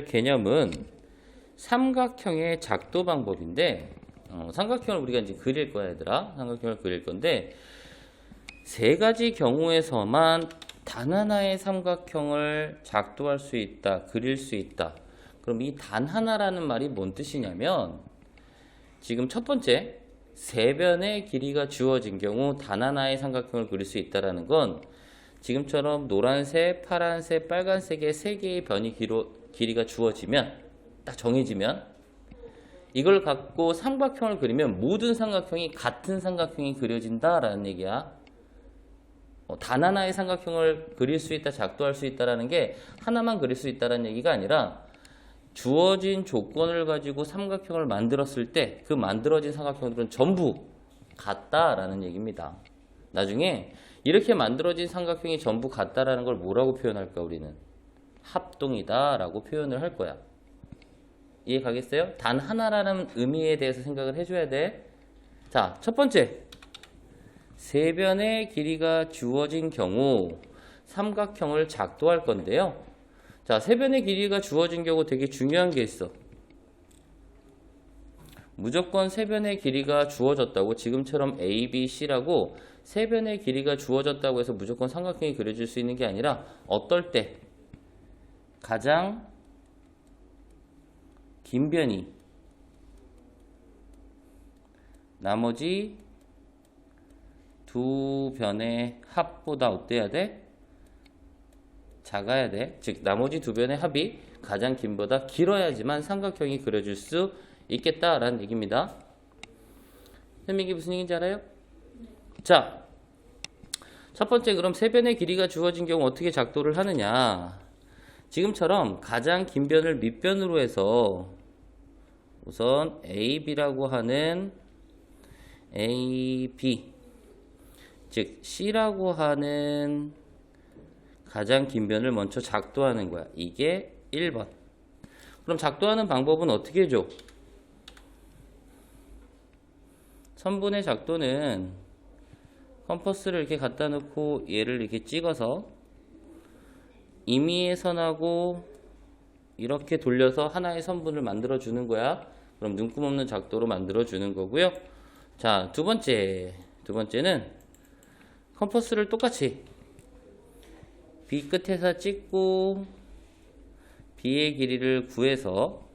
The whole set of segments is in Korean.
개념은 삼각형의 작도 방법인데, 삼각형을 우리가 이제 그릴 거야, 얘들아. 삼각형을 그릴 건데, 세 가지 경우에서만 단 하나의 삼각형을 작도할 수 있다, 그릴 수 있다. 그럼 이 단 하나라는 말이 뭔 뜻이냐면, 지금 첫 번째, 세 변의 길이가 주어진 경우 단 하나의 삼각형을 그릴 수 있다라는 건, 지금처럼 노란색, 파란색, 빨간색의 세 개의 변이 길이가 주어지면, 딱 정해지면, 이걸 갖고 삼각형을 그리면 모든 삼각형이 같은 삼각형이 그려진다라는 얘기야. 단 하나의 삼각형을 그릴 수 있다, 작도할 수 있다라는 게 하나만 그릴 수 있다라는 얘기가 아니라 주어진 조건을 가지고 삼각형을 만들었을 때 그 만들어진 삼각형들은 전부 같다라는 얘기입니다. 나중에 이렇게 만들어진 삼각형이 전부 같다라는 걸 뭐라고 표현할까, 우리는? 합동이다라고 표현을 할 거야. 이해 가겠어요? 단 하나라는 의미에 대해서 생각을 해줘야 돼. 자, 첫 번째. 세 변의 길이가 주어진 경우 삼각형을 작도할 건데요. 자, 세 변의 길이가 주어진 경우 되게 중요한 게 있어. 무조건 세 변의 길이가 주어졌다고, 지금처럼 A, B, C라고 세 변의 길이가 주어졌다고 해서 무조건 삼각형이 그려질 수 있는 게 아니라 어떨 때 가장 긴 변이 나머지 두 변의 합보다 어때야 돼? 작아야 돼. 즉 나머지 두 변의 합이 가장 긴보다 길어야지만 삼각형이 그려질 수 있겠다라는 얘기입니다. 선생님, 이게 무슨 얘기인지 알아요? 자, 첫 번째, 그럼 세 변의 길이가 주어진 경우 어떻게 작도를 하느냐. 지금처럼 가장 긴 변을 밑변으로 해서 우선 AB라고 하는 AB, 즉 C라고 하는 가장 긴 변을 먼저 작도하는 거야. 이게 1번. 그럼 작도하는 방법은 어떻게 해줘? 선분의 작도는 컴퍼스를 이렇게 갖다 놓고 얘를 이렇게 찍어서 임의의 선하고 이렇게 돌려서 하나의 선분을 만들어 주는 거야. 그럼 눈금 없는 작도로 만들어 주는 거고요. 자, 두 번째는 컴퍼스를 똑같이 B 끝에서 찍고 B의 길이를 구해서,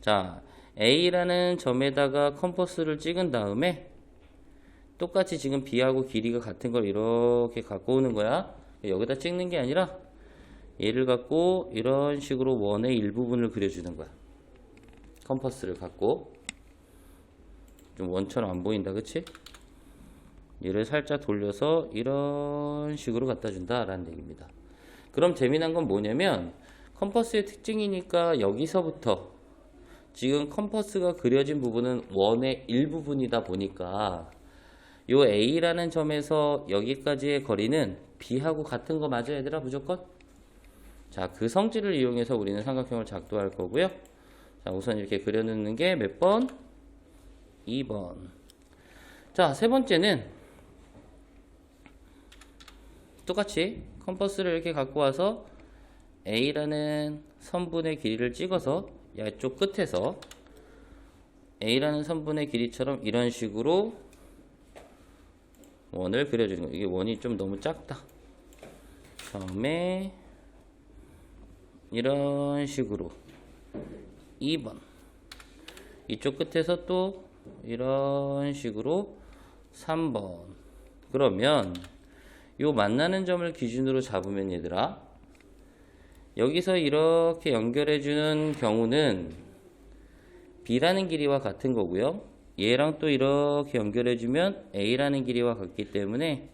자, A라는 점에다가 컴퍼스를 찍은 다음에 똑같이 지금 B하고 길이가 같은 걸 이렇게 갖고 오는 거야. 여기다 찍는 게 아니라 얘를 갖고 이런 식으로 원의 일부분을 그려주는 거야. 컴퍼스를 갖고. 좀 원처럼 안 보인다, 그치? 얘를 살짝 돌려서 이런 식으로 갖다 준다라는 얘기입니다. 그럼 재미난 건 뭐냐면, 컴퍼스의 특징이니까 여기서부터 지금 컴퍼스가 그려진 부분은 원의 일부분이다 보니까 요 A라는 점에서 여기까지의 거리는 B하고 같은 거 맞아요, 얘들아? 무조건? 자, 그 성질을 이용해서 우리는 삼각형을 작도할 거고요. 자, 우선 이렇게 그려놓는 게 몇 번? 2번. 자, 세 번째는 똑같이 컴퍼스를 이렇게 갖고 와서 A라는 선분의 길이를 찍어서 이쪽 끝에서 A라는 선분의 길이처럼 이런 식으로 원을 그려주는 거예요. 이게 원이 좀 너무 작다. 처음에 이런 식으로 2번, 이쪽 끝에서 또 이런 식으로 3번. 그러면 요 만나는 점을 기준으로 잡으면, 얘들아, 여기서 이렇게 연결해주는 경우는 B라는 길이와 같은 거고요. 얘랑 또 이렇게 연결해주면 A라는 길이와 같기 때문에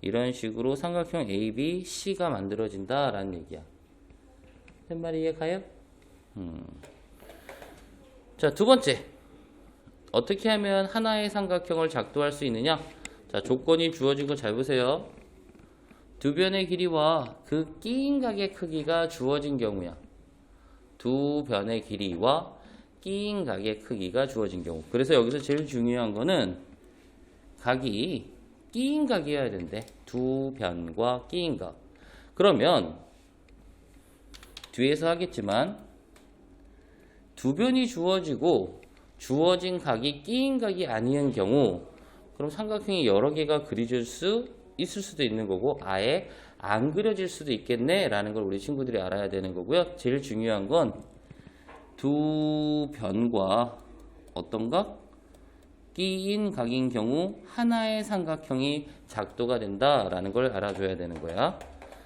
이런 식으로 삼각형 AB, C가 만들어진다라는 얘기야. 한 말이 이해 가요? 자, 두 번째. 어떻게 하면 하나의 삼각형을 작도할 수 있느냐? 자, 조건이 주어진 거 잘 보세요. 두 변의 길이와 그 끼인 각의 크기가 주어진 경우야. 두 변의 길이와 끼인 각의 크기가 주어진 경우. 그래서 여기서 제일 중요한 거는 각이 끼인 각이어야 된대. 두 변과 끼인 각. 그러면 뒤에서 하겠지만 두 변이 주어지고 주어진 각이 끼인 각이 아닌 경우 그럼 삼각형이 여러 개가 그려질 수 있을 수도 있는 거고 아예 안 그려질 수도 있겠네 라는 걸 우리 친구들이 알아야 되는 거고요. 제일 중요한 건 두 변과 어떤 각? 끼인 각인 경우 하나의 삼각형이 작도가 된다라는 걸 알아줘야 되는 거야.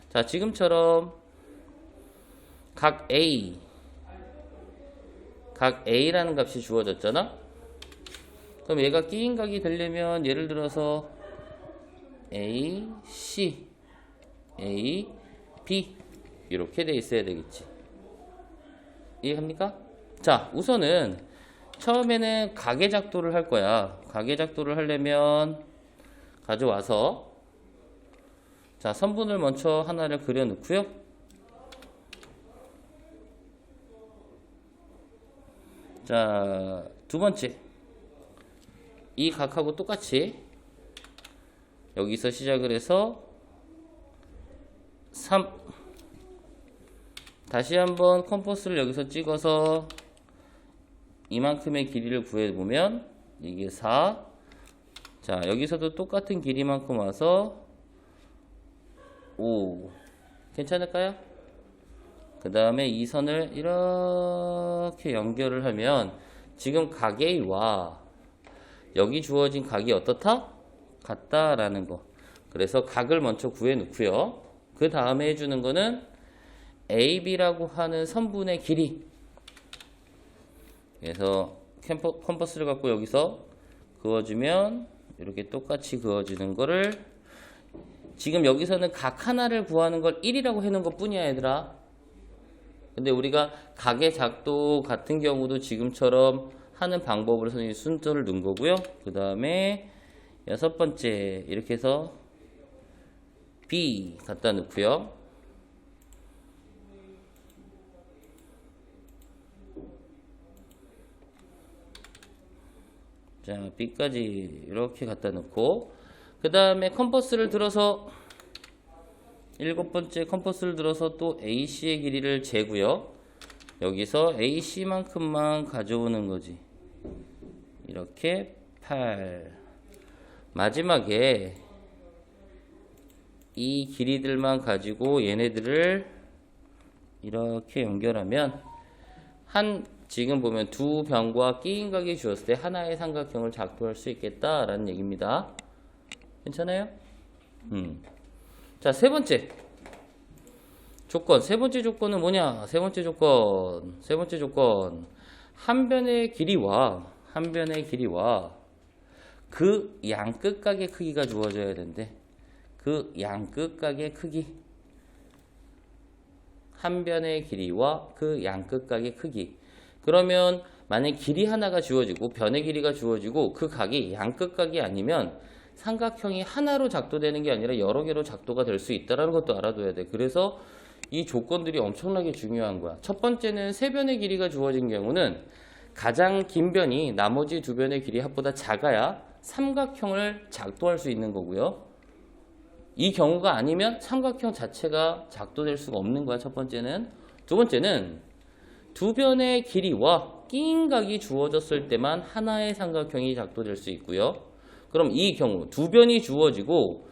자, 지금처럼 각 A라는 값이 주어졌잖아. 그럼 얘가 끼인 각이 되려면 예를 들어서 A, C, A, B 이렇게 돼 있어야 되겠지. 이해합니까? 자, 우선은 처음에는 가계 작도를 할 거야. 가계 작도를 하려면 가져와서 자, 선분을 먼저 하나를 그려 놓고요. 자, 두 번째 이 각하고 똑같이 여기서 시작을 해서 3 다시 한번 컴퍼스를 여기서 찍어서 이만큼의 길이를 구해보면 이게 4 자, 여기서도 똑같은 길이만큼 와서 5 괜찮을까요? 그 다음에 이 선을 이렇게 연결을 하면 지금 각 A와 여기 주어진 각이 어떻다? 같다라는 거. 그래서 각을 먼저 구해 놓고요. 그 다음에 해주는 거는 AB라고 하는 선분의 길이. 그래서 컴퍼스를 갖고 여기서 그어주면 이렇게 똑같이 그어지는 거를 지금 여기서는 각 하나를 구하는 걸 1이라고 해놓은 것 뿐이야 얘들아. 근데 우리가 각의 작도 같은 경우도 지금처럼 하는 방법으로 선생님이 순서를 넣은 거고요. 그 다음에 여섯 번째 이렇게 해서 B 갖다 놓고요. 자, B까지 이렇게 갖다 놓고 그 다음에 컴퍼스를 들어서 일곱 번째 컴퍼스를 들어서 또 AC의 길이를 재고요. 여기서 AC만큼만 가져오는 거지. 이렇게 8 마지막에 이 길이들만 가지고 얘네들을 이렇게 연결하면 지금 보면 두 변과 끼인 각이 주었을 때 하나의 삼각형을 작도할 수 있겠다라는 얘기입니다. 괜찮아요? 자, 세 번째 조건. 세 번째 조건은 뭐냐? 세 번째 조건. 한 변의 길이와 그 양끝각의 크기가 주어져야 된대. 그 양끝각의 크기. 한 변의 길이와 그 양끝각의 크기. 그러면 만약 길이 하나가 주어지고 변의 길이가 주어지고 그 각이 양끝각이 아니면 삼각형이 하나로 작도되는 게 아니라 여러 개로 작도가 될 수 있다는 것도 알아둬야 돼. 그래서 이 조건들이 엄청나게 중요한 거야. 첫 번째는 세 변의 길이가 주어진 경우는 가장 긴 변이 나머지 두 변의 길이 합보다 작아야 삼각형을 작도할 수 있는 거고요. 이 경우가 아니면 삼각형 자체가 작도될 수가 없는 거야. 첫 번째는. 두 번째는 두 변의 길이와 끼인 각이 주어졌을 때만 하나의 삼각형이 작도될 수 있고요. 그럼 이 경우 두 변이 주어지고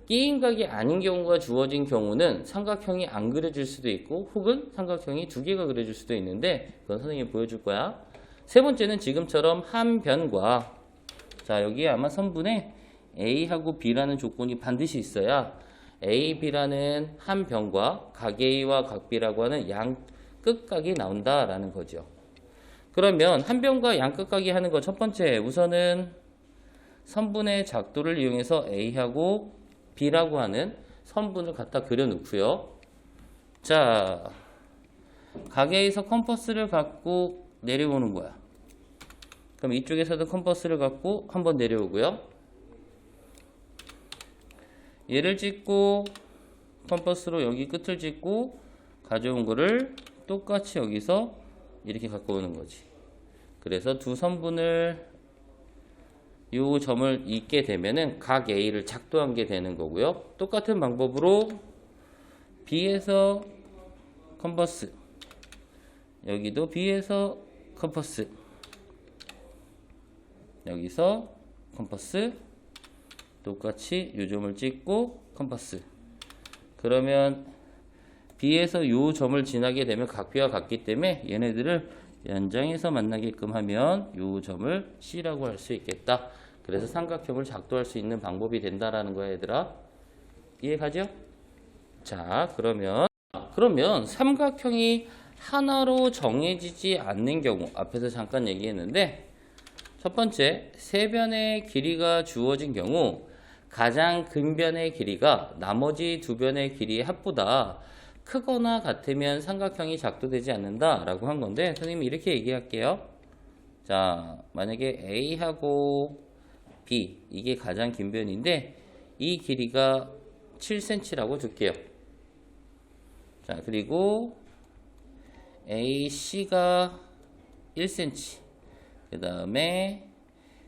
끼인 각이 아닌 경우가 주어진 경우는 삼각형이 안 그려질 수도 있고 혹은 삼각형이 두 개가 그려질 수도 있는데 그건 선생님이 보여줄 거야. 세 번째는 지금처럼 한 변과 자, 여기에 아마 선분에 A하고 B라는 조건이 반드시 있어야 A, B라는 한 변과 각 A와 각 B라고 하는 양 끝각이 나온다라는 거죠. 그러면 한 변과 양 끝각이 하는 거 첫 번째 우선은 선분의 작도를 이용해서 A하고 B라고 하는 선분을 갖다 그려 놓고요. 자, 가게에서 컴퍼스를 갖고 내려오는 거야. 그럼 이쪽에서도 컴퍼스를 갖고 한번 내려오고요. 얘를 찍고 컴퍼스로 여기 끝을 찍고 가져온 거를 똑같이 여기서 이렇게 갖고 오는 거지. 그래서 두 선분을 이 점을 잇게 되면은 각 A를 작도한 게 되는 거고요. 똑같은 방법으로 B에서 컴퍼스 여기도 B에서 컴퍼스, 여기서 컴퍼스, 똑같이 요점을 찍고 컴퍼스. 그러면 B에서 요 점을 지나게 되면 각비와 같기 때문에 얘네들을 연장해서 만나게끔 하면 요 점을 C라고 할 수 있겠다. 그래서 삼각형을 작도할 수 있는 방법이 된다라는 거야, 얘들아. 이해가죠? 자, 그러면 삼각형이 하나로 정해지지 않는 경우, 앞에서 잠깐 얘기했는데, 첫 번째, 세 변의 길이가 주어진 경우 가장 큰 변의 길이가 나머지 두 변의 길이의 합보다 크거나 같으면 삼각형이 작도되지 않는다 라고 한 건데, 선생님이 이렇게 얘기할게요. 자, 만약에 A하고 B, 이게 가장 긴 변인데 이 길이가 7cm라고 둘게요. 자, 그리고 AC가 1cm, 그 다음에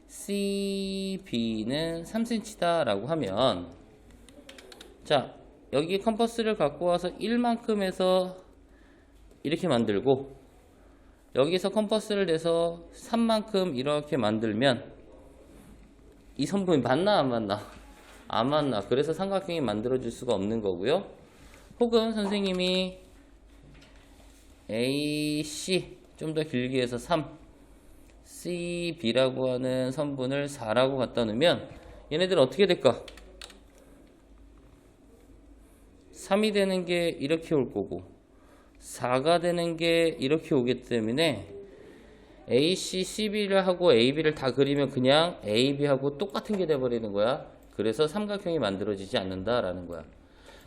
CB는 3cm다 라고 하면, 자, 여기 컴퍼스를 갖고 와서 1만큼 해서 이렇게 만들고, 여기서 컴퍼스를 내서 3만큼 이렇게 만들면 이 선분이 맞나 안 맞나? 안 맞나. 그래서 삼각형이 만들어질 수가 없는 거고요. 혹은 선생님이 AC 좀 더 길게 해서 3, CB라고 하는 선분을 4라고 갖다 놓으면 얘네들은 어떻게 될까? 3이 되는 게 이렇게 올 거고 4가 되는 게 이렇게 오기 때문에 AC, CB를 하고 AB를 다 그리면 그냥 AB하고 똑같은 게 돼버리는 거야. 그래서 삼각형이 만들어지지 않는다라는 거야.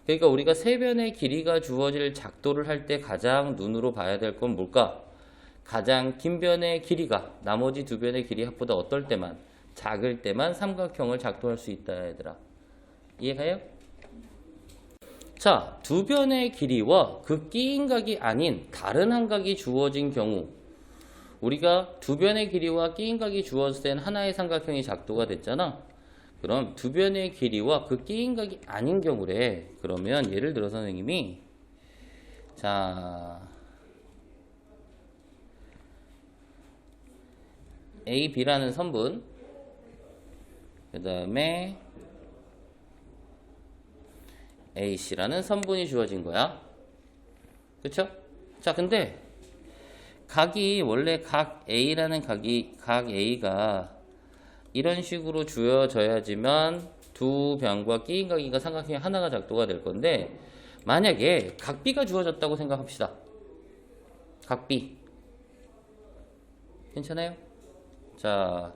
그러니까 우리가 세 변의 길이가 주어질 작도를 할 때 가장 눈으로 봐야 될 건 뭘까? 가장 긴 변의 길이가 나머지 두 변의 길이 합보다 어떨 때만, 작을 때만 삼각형을 작도할 수 있다, 얘들아. 이해가요? 자, 두 변의 길이와 그 끼인 각이 아닌 다른 한 각이 주어진 경우, 우리가 두 변의 길이와 끼인 각이 주어질 때는 하나의 삼각형이 작도가 됐잖아. 그럼 두 변의 길이와 그 끼인 각이 아닌 경우래. 그러면 예를 들어 선생님이, 자, AB라는 선분, 그 다음에 AC라는 선분이 주어진 거야. 그쵸? 자, 근데 각이 원래 각 A라는 각 A가 이런 식으로 주어져야지만 두 변과 끼인 각이가 삼각형이 하나가 작도가 될 건데, 만약에 각 B가 주어졌다고 생각합시다. 각 B. 괜찮아요? 자,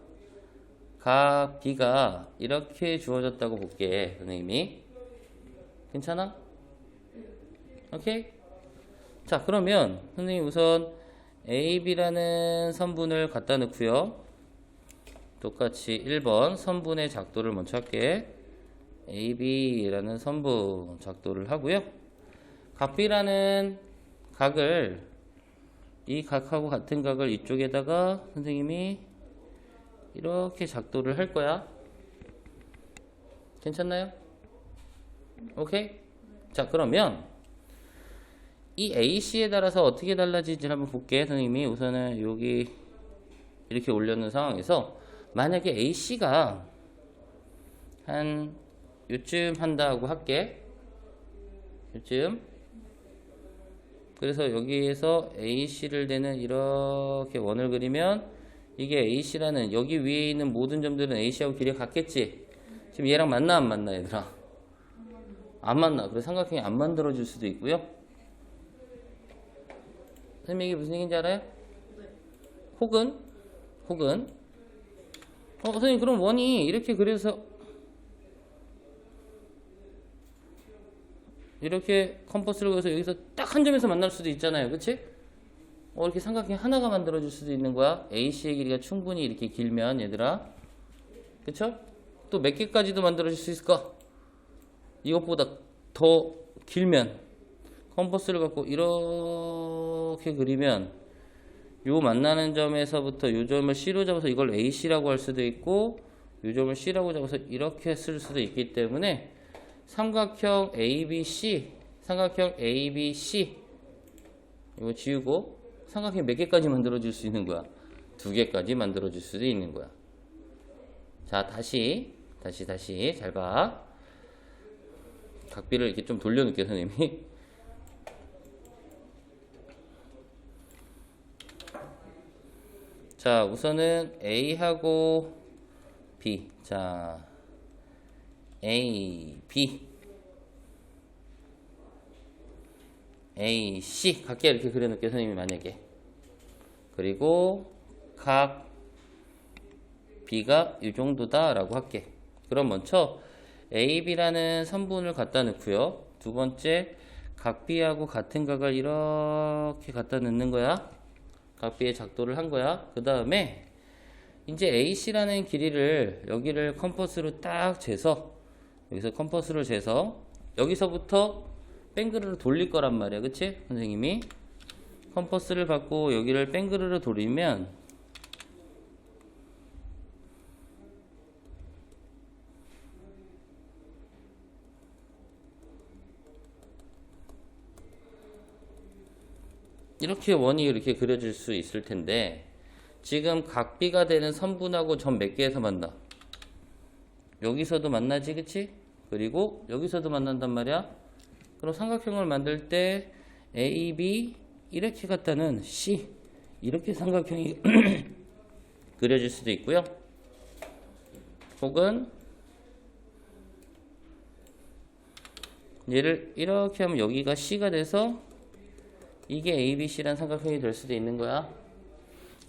각 B가 이렇게 주어졌다고 볼게, 선생님이. 괜찮아? 오케이? 자, 그러면 선생님 우선 AB라는 선분을 갖다 놓고요. 똑같이 1번 선분의 작도를 먼저 할게. AB라는 선분 작도를 하고요. 각 B라는 각을, 이 각하고 같은 각을 이쪽에다가 선생님이 이렇게 작도를 할 거야. 괜찮나요? 오케이? 자, 그러면 이 AC에 따라서 어떻게 달라지는지 한번 볼게. 선생님이 우선은 여기 이렇게 올려놓은 상황에서 만약에 AC가 한 요쯤 한다고 할게. 요쯤. 그래서 여기에서 AC를 대는 이렇게 원을 그리면 이게 AC라는, 여기 위에 있는 모든 점들은 AC하고 길이가 같겠지? 지금 얘랑 맞나 안 맞나, 얘들아? 안 맞나. 그래서 삼각형이 안 만들어질 수도 있고요. 선생님 이게 무슨 얘기인지 알아요? 혹은 선생님 그럼 원이 이렇게 그려서 이렇게 컴퍼스를 그려서 여기서 딱 한 점에서 만날 수도 있잖아요. 그치? 이렇게 삼각형이 하나가 만들어질 수도 있는 거야. AC의 길이가 충분히 이렇게 길면, 얘들아. 그쵸? 또 몇 개까지도 만들어질 수 있을까? 이것보다 더 길면, 컴퍼스를 갖고 이렇게 그리면 요 만나는 점에서부터 요 점을 C로 잡아서 이걸 AC라고 할 수도 있고, 요 점을 C라고 잡아서 이렇게 쓸 수도 있기 때문에 삼각형 ABC 이거 지우고 삼각형 몇 개까지 만들어줄 수 있는 거야? 2개까지 만들어줄 수도 있는 거야. 자, 다시 잘 봐. 각비를 이렇게 좀 돌려놓을게요, 선생님이. 자, 우선은 A하고 B. 자, A, B, A, C 각게 이렇게 그려놓을게요, 선생님이 만약에. 그리고 각 B가 이 정도다 라고 할게. 그럼 먼저 A, B라는 선분을 갖다 넣고요. 두 번째 각 B하고 같은 각을 이렇게 갖다 넣는 거야. 각 B의 작도를 한 거야. 그 다음에 이제 AC라는 길이를 여기를 컴퍼스로 딱 재서, 여기서 컴퍼스를 재서 여기서부터 뺑그르르 돌릴 거란 말이야. 그치? 선생님이 컴퍼스를 받고 여기를 뺑그르르 돌리면 이렇게 원이 이렇게 그려질 수 있을 텐데, 지금 각비가 되는 선분하고 점 몇 개에서 만나? 여기서도 만나지, 그치? 그리고 여기서도 만난단 말이야. 그럼 삼각형을 만들 때 A, B 이렇게 갖다는 C 이렇게 삼각형이 그려질 수도 있고요. 혹은 얘를 이렇게 하면 여기가 C가 돼서 이게 ABC라는 삼각형이 될 수도 있는 거야.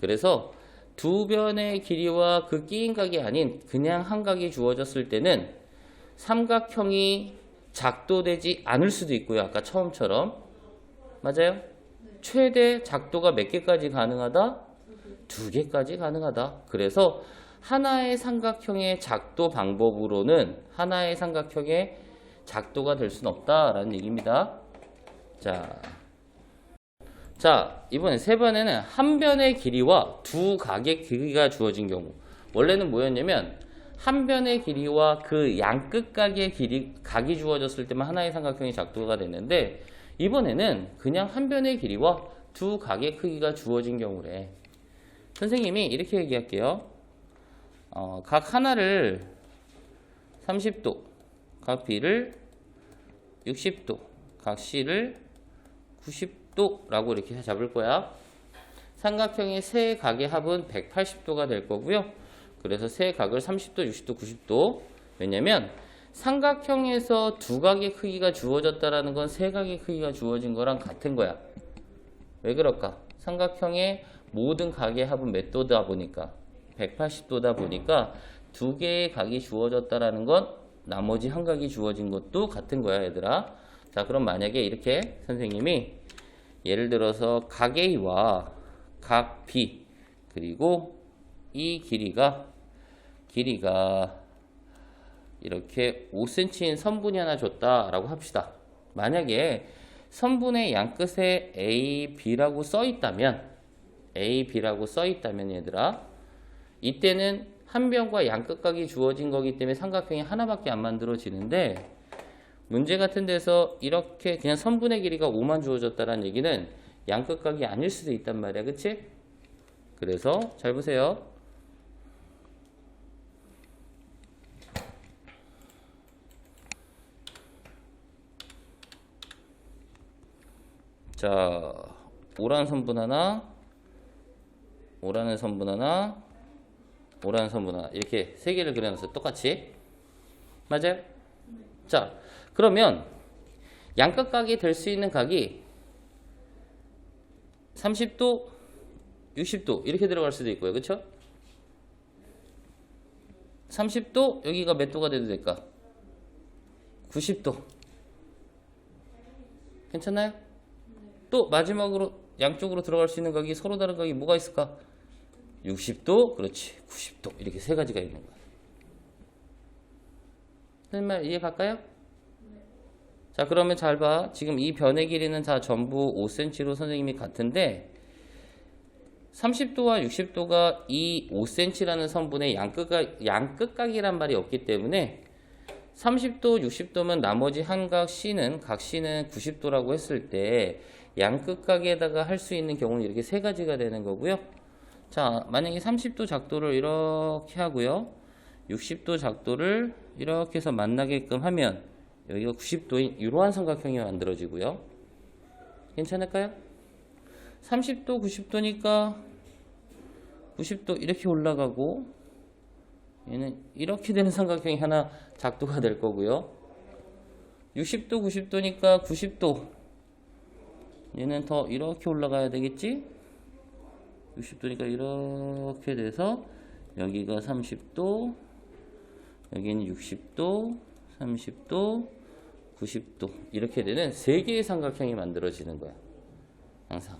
그래서 두 변의 길이와 그 끼인 각이 아닌 그냥 한 각이 주어졌을 때는 삼각형이 작도되지 않을 수도 있고요. 아까 처음처럼. 맞아요? 최대 작도가 몇 개까지 가능하다? 2개까지 가능하다. 그래서 하나의 삼각형의 작도 방법으로는 하나의 삼각형의 작도가 될 수는 없다라는 얘기입니다. 자, 이번에 세 번에는 한 변의 길이와 두 각의 길이가 주어진 경우. 원래는 뭐였냐면 한 변의 길이와 그 양끝각의 각이 주어졌을 때만 하나의 삼각형이 작도가 됐는데, 이번에는 그냥 한 변의 길이와 두 각의 크기가 주어진 경우래. 선생님이 이렇게 얘기할게요. 각 하나를 30도, 각 B를 60도, 각 C를 90도라고 이렇게 잡을 거야. 삼각형의 세 각의 합은 180도가 될 거고요. 그래서 세 각을 30도, 60도, 90도. 왜냐면 삼각형에서 두 각의 크기가 주어졌다라는 건 세 각의 크기가 주어진 거랑 같은 거야. 왜 그럴까? 삼각형의 모든 각의 합은 몇 도다 보니까 180도다 보니까 두 개의 각이 주어졌다라는 건 나머지 한 각이 주어진 것도 같은 거야, 얘들아. 자, 그럼 만약에 이렇게 선생님이 예를 들어서 각 A와 각 B 그리고 이 길이가 이렇게 5cm인 선분이 하나 줬다라고 합시다. 만약에 선분의 양끝에 A, B라고 써 있다면 얘들아, 이때는 한 변과 양끝각이 주어진 거기 때문에 삼각형이 하나밖에 안 만들어지는데, 문제 같은 데서 이렇게 그냥 선분의 길이가 5만 주어졌다는 얘기는 양끝각이 아닐 수도 있단 말이야. 그치? 그래서 잘 보세요. 자, 오라는 선분 하나, 오라는 선분 하나, 오라는 선분 하나, 이렇게 세 개를 그려놨어요. 똑같이. 맞아요? 자, 그러면 양끝각이 될 수 있는 각이 30도, 60도 이렇게 들어갈 수도 있고요. 그쵸? 30도, 여기가 몇 도가 돼도 될까? 90도. 괜찮나요? 또 마지막으로 양쪽으로 들어갈 수 있는 각이 서로 다른 각이 뭐가 있을까? 60도, 그렇지, 90도 이렇게 세 가지가 있는 거야. 선생님 말 이해 갈까요? 자, 그러면 잘 봐. 지금 이 변의 길이는 다 전부 5cm로 선생님이 같은데 30도와 60도가 이 5cm라는 선분의 양끝각이란 말이 없기 때문에 30도, 60도면 나머지 한 각 C는 90도라고 했을 때 양끝각에다가 할 수 있는 경우는 이렇게 세 가지가 되는 거고요. 자, 만약에 30도 작도를 이렇게 하고요. 60도 작도를 이렇게 해서 만나게끔 하면 여기가 90도인 이러한 삼각형이 만들어지고요. 괜찮을까요? 30도, 90도니까 90도 이렇게 올라가고 얘는 이렇게 되는 삼각형이 하나 작도가 될 거고요. 60도, 90도니까 90도 얘는 더 이렇게 올라가야 되겠지? 60도니까 이렇게 돼서 여기가 30도, 여기는 60도, 30도, 90도 이렇게 되는 세 개의 삼각형이 만들어지는 거야. 항상.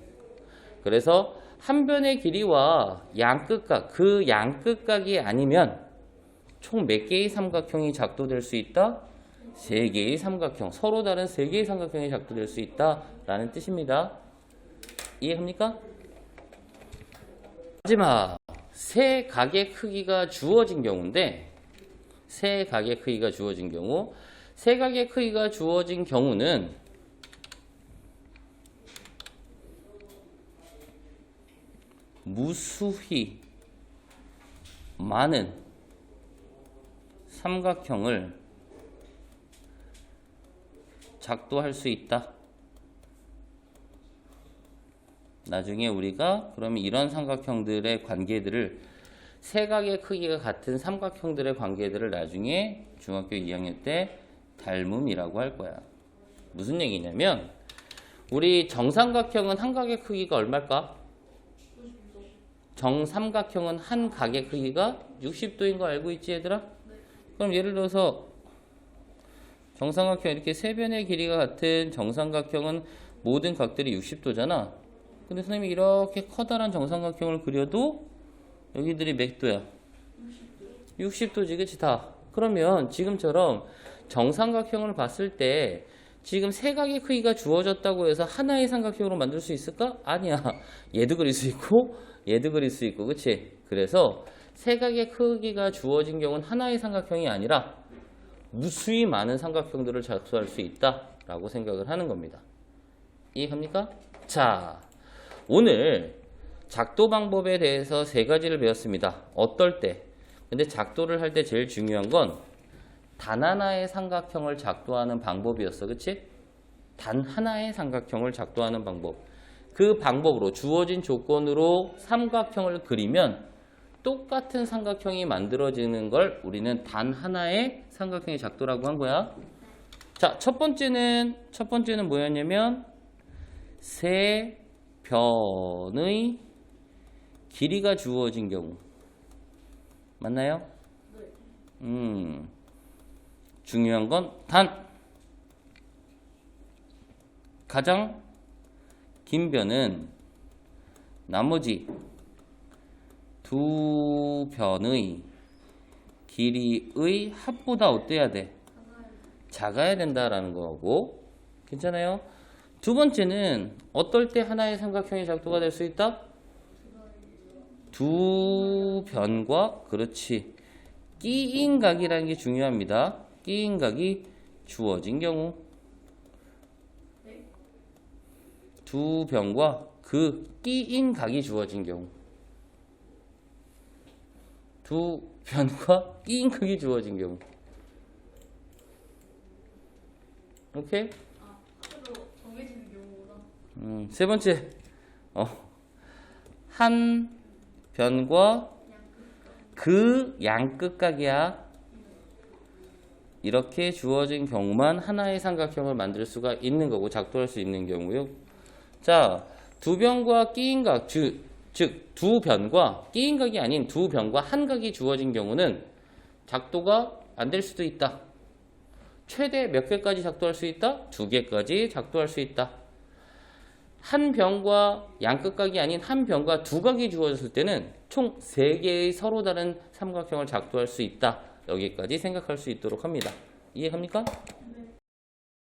그래서 한 변의 길이와 양끝각, 그 양끝각이 아니면 총 몇 개의 삼각형이 작도될 수 있다? 세 개의 삼각형, 서로 다른 세 개의 삼각형이 작도될 수 있다라는 뜻입니다. 이해합니까? 마지막, 세 각의 크기가 주어진 경우인데, 세 각의 크기가 주어진 경우, 세 각의 크기가 주어진 경우는 무수히 많은 삼각형을 작도할 수 있다. 나중에 우리가 그러면 이런 삼각형들의 관계들을 세 각의 크기가 같은 삼각형들의 관계들을 나중에 중학교 2학년 때 닮음이라고 할 거야. 무슨 얘기냐면 우리 정삼각형은 한 각의 크기가 얼마일까? 정삼각형은 한 각의 크기가 60도인 거 알고 있지 얘들아? 그럼 예를 들어서 정삼각형 이렇게 세 변의 길이가 같은 정삼각형은 모든 각들이 60도잖아. 근데 선생님이 이렇게 커다란 정삼각형을 그려도 여기들이 몇 도야? 60도지, 그치 다. 그러면 지금처럼 정삼각형을 봤을 때 지금 세 각의 크기가 주어졌다고 해서 하나의 삼각형으로 만들 수 있을까? 아니야. 얘도 그릴 수 있고 얘도 그릴 수 있고, 그치? 그래서 세 각의 크기가 주어진 경우는 하나의 삼각형이 아니라 무수히 많은 삼각형들을 작도할 수 있다라고 생각을 하는 겁니다. 이해합니까? 자, 오늘 작도 방법에 대해서 세 가지를 배웠습니다. 어떨 때? 근데 작도를 할 때 제일 중요한 건 단 하나의 삼각형을 작도하는 방법이었어. 그치? 단 하나의 삼각형을 작도하는 방법. 그 방법으로 주어진 조건으로 삼각형을 그리면 똑같은 삼각형이 만들어지는 걸 우리는 단 하나의 삼각형의 작도라고 한 거야. 자, 첫 번째는 뭐였냐면 세 변의 길이가 주어진 경우. 맞나요? 중요한 건 단. 가장 긴 변은 나머지 두 변의 길이의 합보다 어때야 돼? 작아야 된다라는 거고. 괜찮아요? 두 번째는 어떨 때 하나의 삼각형이 작도가 될 수 있다? 두 변과, 그렇지, 끼인 각이라는 게 중요합니다. 끼인 각이 주어진 경우. 두 변과 그 끼인 각이 주어진 경우. 두 변과 끼인 각이 주어진 경우. 오케이? 정해지는 경우보다. 세 번째, 한 변과 그 양끝각이야. 이렇게 주어진 경우만 하나의 삼각형을 만들 수가 있는 거고 작도할 수 있는 경우요. 자, 두 변과 끼인 각, 즉 두 변과 끼인 각이 아닌 두 변과 한 각이 주어진 경우는 작도가 안 될 수도 있다. 최대 몇 개까지 작도할 수 있다? 두 개까지 작도할 수 있다. 한 변과 양끝각이 아닌 한 변과 두 각이 주어졌을 때는 총 세 개의 서로 다른 삼각형을 작도할 수 있다. 여기까지 생각할 수 있도록 합니다. 이해합니까?